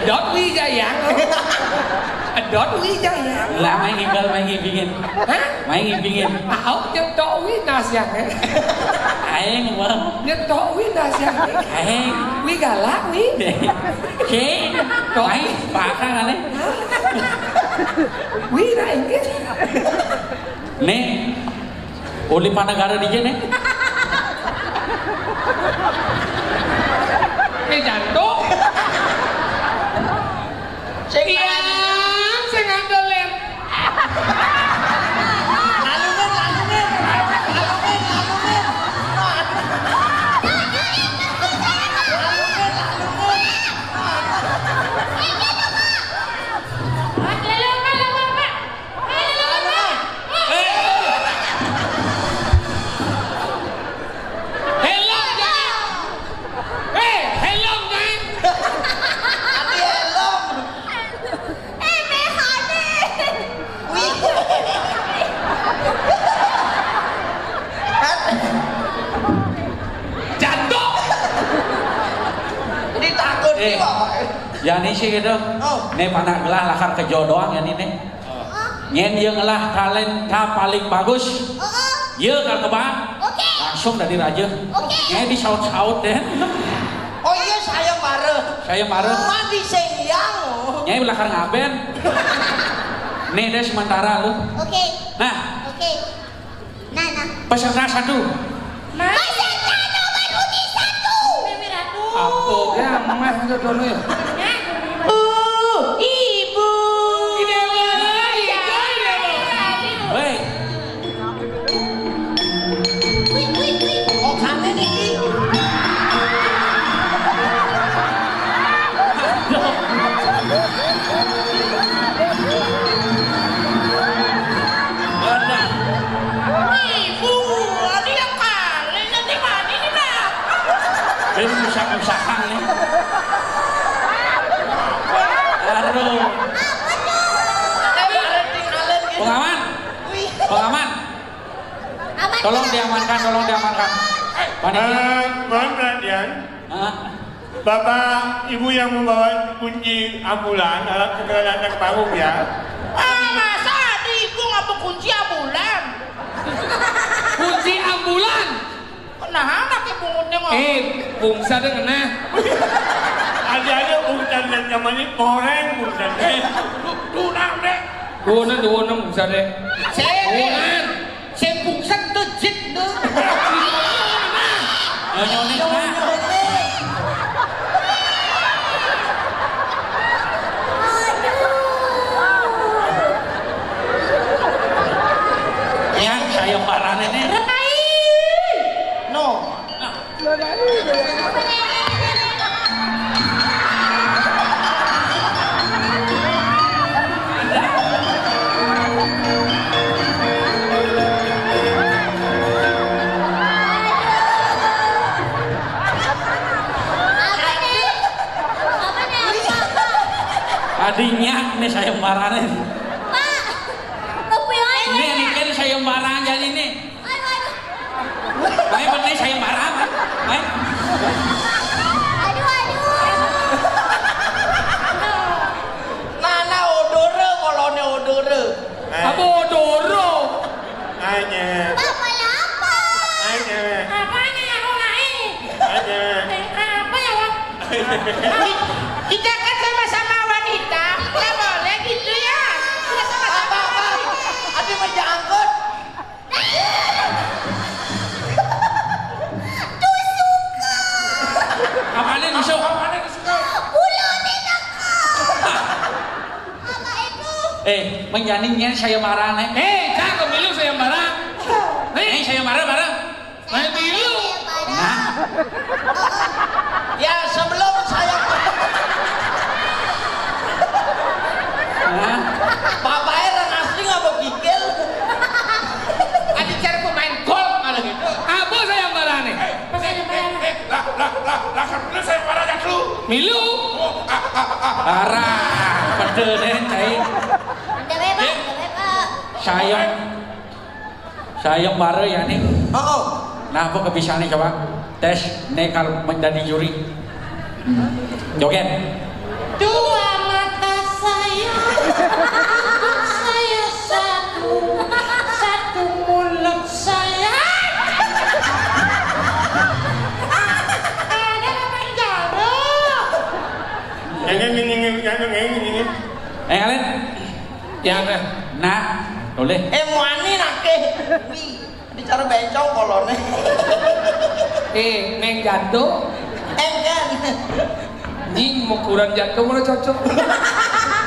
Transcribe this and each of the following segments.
Đốt quý ra dạng không? Đốt quý ra dạng. Là mấy nghìn pingin. Hả? Mấy nghìn pingin. Nhất trọ quý na dạng ấy. Aing mơ. Nhất trọ quý na dạng ấy. Aing. Quý gà lát quý. Chế. Mấy bạc ra là đấy. Quý na anh biết. Nih. Olipan negara di sini. Cái jantung. Sekian, saya ngambil lem. Ya ini sih gitu. Nih panak gelah lakar kejo doang ya nih. Nyen yang gelah talent paling bagus. Iya kan kebang. Langsung dari raja. Nyen di saut-saut deh. Oh iya saya marah. Saya marah. Mandi sayang. Nyen belakang ngaben. Nih deh sementara lu. Oke. Nah. Oke. Nah. Peserta satu. Peserta nomor putih 1. Mimi Ratu. Apa ya mah itu dulu ya. Ibu. Hei. Oh kangen ini. Ibu, ada yang kalian nanti mandi nih nak. Ini usaha nih. Aduh. Pengaman. Pengaman. Tolong diamankan, tolong diamankan. Mohon perhatian. Bapak, Ibu yang membawa kunci ambulan alat segala datang panggung ya. Masa ada ibu ngapa kunci ambulan? Kunci ambulan. Nah, anak ibu ngundang. Bungsa deh kena. Ada urusan dan zaman ini goreng urusan. Dunang deh. Dua bungsa deh. Saya bungsa tejit deh. Nyonya ya, saya parah nih. No. Adinya nih saya marah nih. Ini kan saya marah jadi nih. Baik bener saya marah, baik. Nana odore kolone odore. Apa odoro? Hanya. Apa apa? Hanya. Apanya yang kau naik? Hanya. Apa ya, Wak? Kita kan sama-sama wanita, nggak boleh gitu ya. Kita sama-sama wanita. Adi meja angkut. Apaan nusuk? Bulunin aku. Apa itu? Menjaninnya saya marah nih. Jangan pemilu saya marah. Saya marah bareng. Saya pemilu. Nah, Ya sebelum saya Bapak Era asli nggak mau gigil. Adik cari pemain golf malah gitu. Apa saya marah nih? Lah kan saya marah ya lu. Milu. parah. Pede deh, cai. Anda bebas, Sayang bare ya nih. Oh. Nah, apa kebiasaan nih coba tes nekal menjadi juri. Joget. Dua mata saya satu, satu mulut saya. Ada apa jaro? Yang Kalian? Yang mana? Nah, boleh. Wani nake. Bicara bencong kolone. Neng jantung. Kan. Ini mau kurang jantung mana cocok?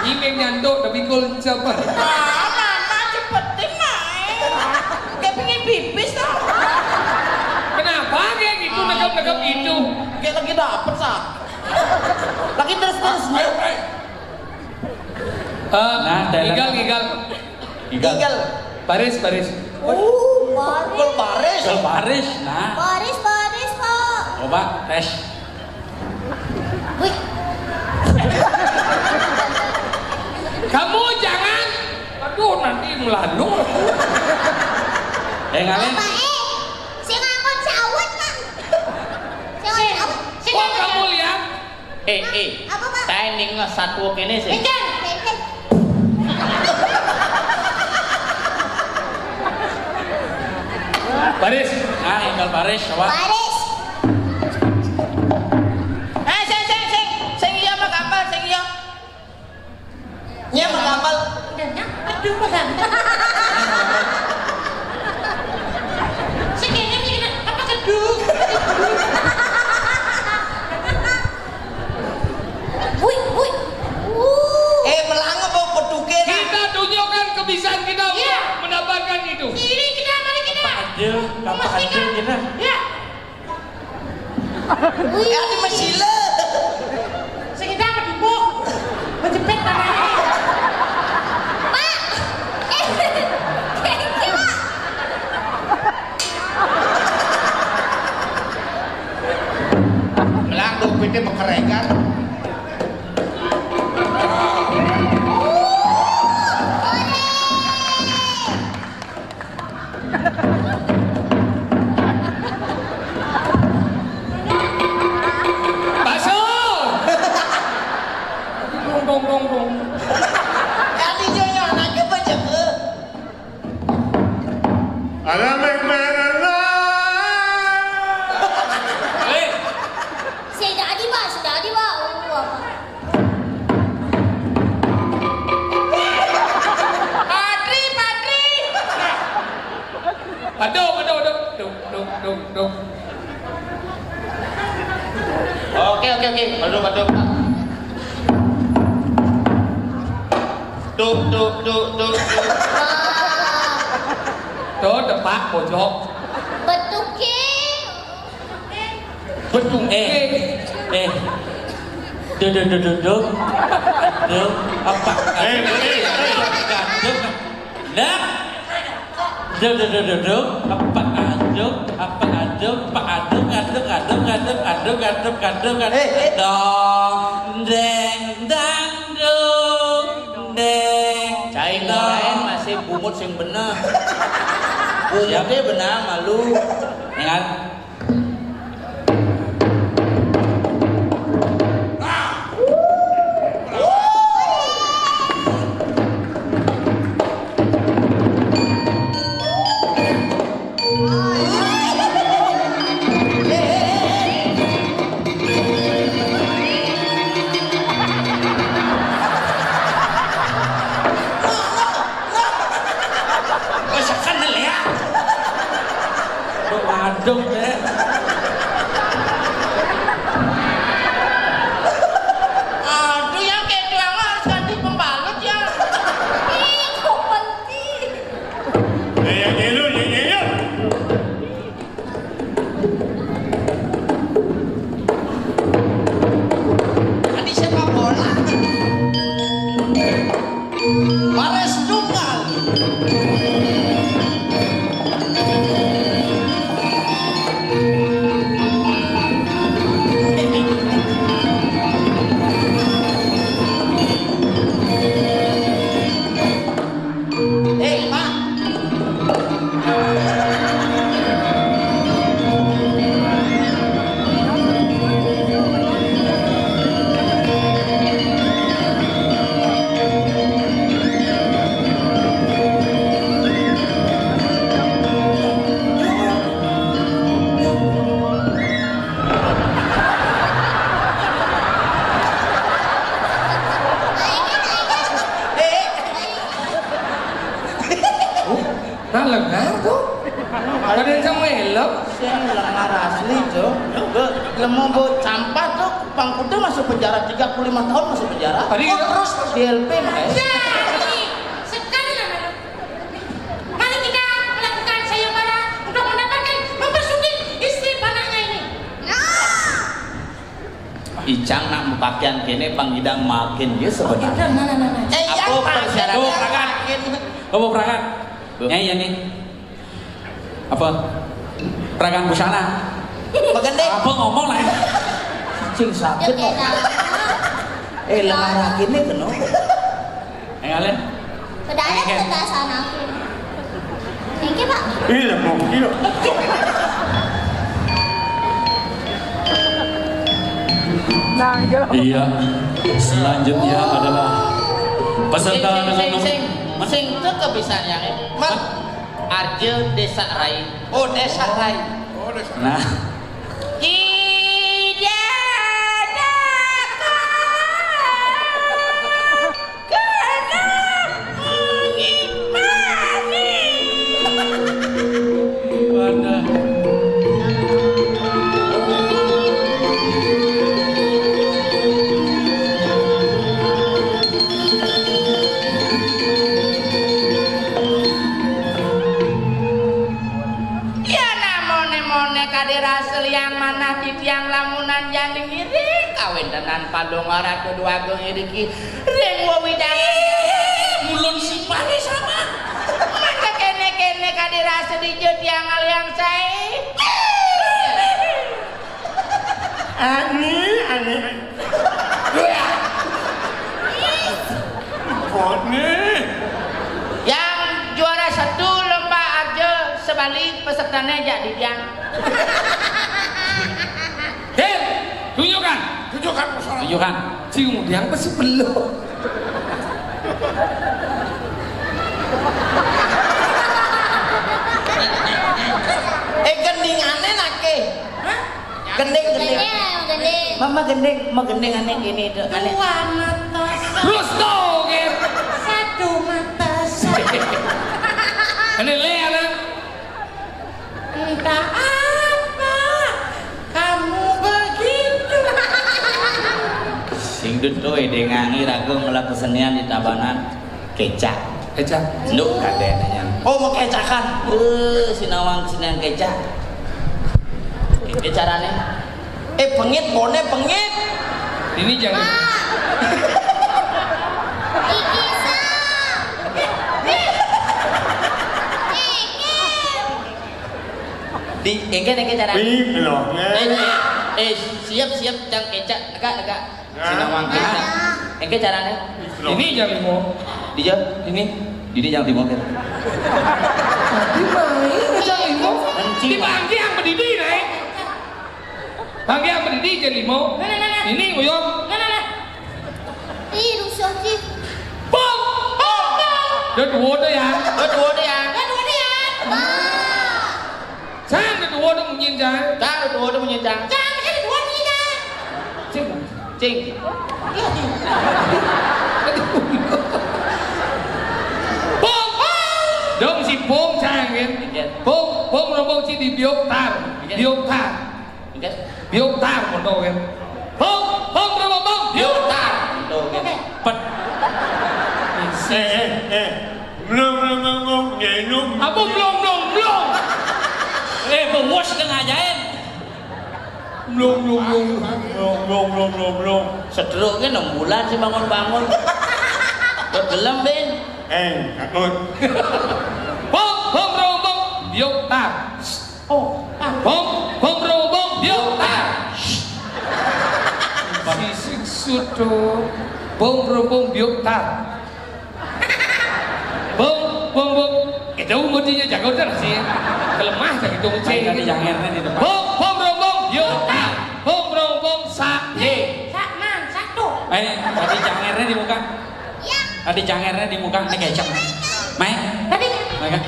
Ini neng jantung tapi kul siapa? Mama cepetin naik. Kayak pengen pipis tau. Kenapa kayak gitu negap-negap itu? Kayak lagi dapet sak. Lagi terus. Nah, Igal. Tinggal. Baris. Gol baris. Gol baris. Nah, Baris, Pak. coba tes. Wih, Kamu jangan. Aduh nanti melalung. Kalian? Pak si ngakon sawat, Pak. Si Kok kamu lihat? Apa, Pak? Taining lah satu kene sih. Benten. Baris. Nah, tinggal baris, coba. Baris. Sing iya mah gampang, sing iya. Nya mah gampang. Aduh, maganda. Sige, apa keduk? Wih. Melangap apa petuke nah. Kita tunjukkan kebisaan kita Iya. untuk mendapatkan itu. Ini kita, mari kita. Adil, gampang adil kita. Ya, Ati masila. sige kita medibuk. Menjepit tangannya. Pak. Thank you, Pak. Melang dompetnya bekerekan. Bakso. Dong. Ati nyonya anaknya baca ke. Alam Sudah di, Pak. Padri. Aduh. Oke. Baduk. Duk. Tuh depak pojok. Betuke. Betul. Duduk. Apa? Gaduk. Nah. Duduk. Apa aduk? Gaduk. Dong, deng, deng. Cai lain masih bumut sing bener. Bumutnya benar malu. Ingat. Aduk deh. Aduh, yang kayak itu yang harus ganti pembalut ya. Kok penting? Yang yellow. Tadi sepak bola. Baris tunggal. Pak. lakar asli tuh. Lemu bu sampah tuh Bang Kuda masuk penjara 35 tahun masuk penjara. Tadi kita terus di LP makanya. Jadi, sekarang mari kita melakukan sayembara untuk mendapatkan mempersulit istri panahnya ini. Icang nak pakaian kene Bang Gidang makin dia sebenarnya. Nah. Apa persyaratan? Tuh, perangkat. Kamu perangkat. Ya nih. Apa? Perangkat busana. Magendek. Apa ngomong lah? Cing sakit kok. Lengan kene kena. Kalian? Pedana ke sana aku. Thank you, Pak. Iya, mau kilo. Iya. Selanjutnya adalah peserta dengan nomor. Sing itu kebiasaan yang Man Arjo Desa Rai. Oh Desa Rai. Nah, wadah. Ya namone kadir asli yang mana di tiang lamunan yang ngiri kawin tenan palung ora kedua ngiriki ring wewidangan mulun sipane sama maka kene kadir asli je tiang yang sae Ani. Nih. yang juara 1 lomba aja sebalik pesertanya jadi tiang Hei, tunjukkan. Tunjukkan. Cium yang pasti belum. Gendingannya nake. Gending. Gendeng. Mama gending aneh gini tuh. Aneh. dua mata Terus dong, Ger. satu mata saya Ini lihat kan? entah apa kamu begitu Sing dutoy dengangi ragu melaku kesenian di Tabanan kecak. Eca. Nduk kadenanya. Oh mau kecakan. Sinawang kesenian kecak. Carane. Pengit bone pengit. Ini jangan. Ikisa. Di engke carane. Ini loh. Siap cang kecak negak. Sinawang kecak. Engke carane. Ini jangan mau. Dija. Ini. Didi jangan dimongker. Di mana jangan mau? Di bangki yang berdiri nih. Bangki yang berdiri jadi mau. Ini uyok. Ih, rusuh sih. Bom. Dia dua tuh ya. Kedua dia. Ba. Sang dia dua tuh mungkin jangan. Kedua dia menyencang. Cing. Bom. Dong si bom sang kan. Bom rombong si di biok tar. Biok tar một đồ kan. Bom rombong biok tar. Pet. Belum, nyenum. Apa belum. Bewos kan ngajain. Belum. Sederuknya 6 bulan sih bangun-bangun. Gelem Ben. Takut. Bom rombong biok tar. Bom rombong biok tar. Sisik sudo. Bom rombong biok tar. Bom. Itu mestinya jago terus sih. Kelemah tak itu Main tadi mesti. jangernya di depan. Bom rombong biok tar. Bom rombong sakye. Sakman satu Tadi jangernya di muka. Ya. Tadi jangernya di muka. Ini kecap. Main. tadi Mereka.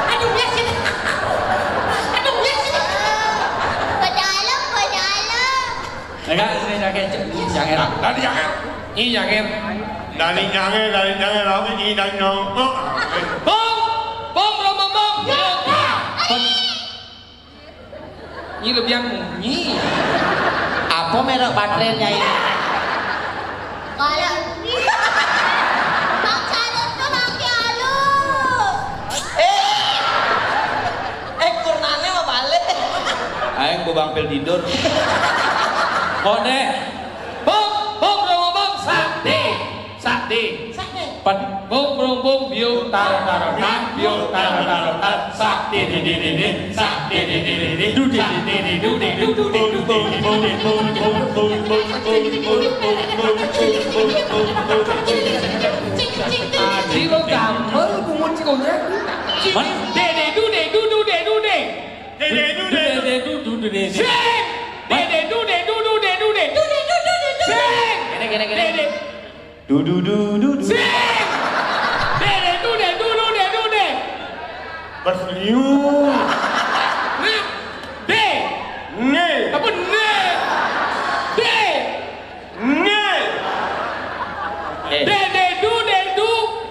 aduh lihat sini Pedalam. Mereka sini janger. Dari jangan. Ini jangan. Dari jangan, lalu ini dan nyong. Bom Rombong bom. Ini lebih yang bunyi. Apa merek baterainya ini? Kalau Bang Charles tuh pakai halus. Kurnane mah balik. Aing ku bangpil tidur. Oh deh. Bom Rombong bom. Sakti. Bom Rombong bio taro taro tan bio taro taro tan. Sakti di sakti di du di Di lo gambar kumut cikonya. Man. Du de. Sing. Sing. Gini. Sing. Bersenyum. Nah. De. Ne. Apa ne? De. Ne. Du.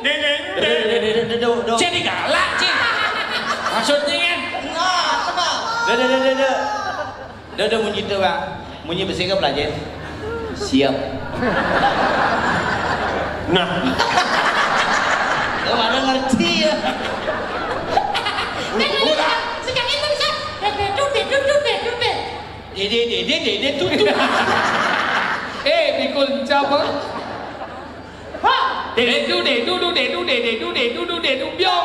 Ne. Jadi galak, Cik. Maksudnya kan? Dah bunyi tu bang. Bunyi besi ke pelajar? Siap. Nah. Kau mana ngerti ya? Sekarang itu bisa. Dede tu. Pikul siapa? Du biong.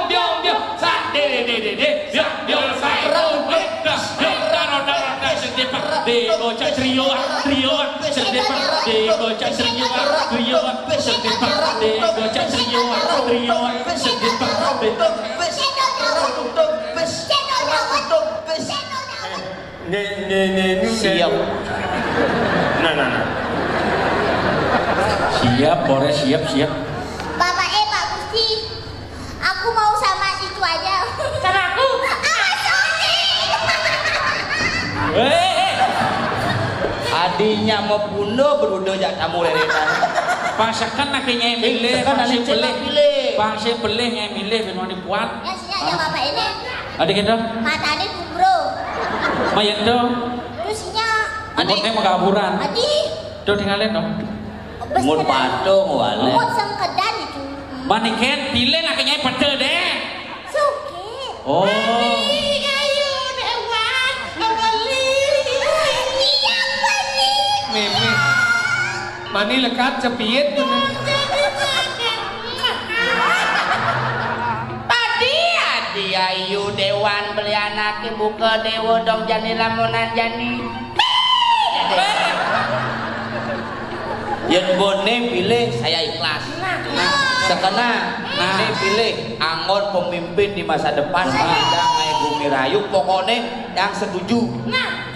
Sa biong sai. Dego cak trio sedepa dego cak trio sedepa dego cak trio sedepa Ne. Siap. Nah. Siap, Bores, siap. Bapak Pak Gusti, aku mau sama itu aja. Sama aku? Sorry. Adinya mau bunuh berudah jak tamu leretan. Pasakan nak milih, pangsi pilih milih benar dibuat. Ya sini aja Bapak ini. Adik kita, Matanya bro. mayat dong. Terusnya. Adik magaburan. Adik. Tuh tinggalin dong. Mut patung wale. Mut sengkedan itu. Maniket pilih nak petel deh. Suke. Oh. Meme. Mani lekat cepiet Adi ayu dewan beli anak buka dewa dong jani lamunan jani. Yang bone pilih saya ikhlas. Sekena ini pilih angon pemimpin di masa depan ada kayak Bumi Rayu pokoknya yang setuju.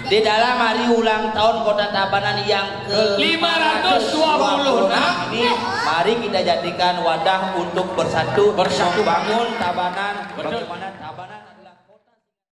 Di dalam hari ulang tahun Kota Tabanan yang ke-526 ini mari kita jadikan wadah untuk bersatu bangun Tabanan bagaimana Tabanan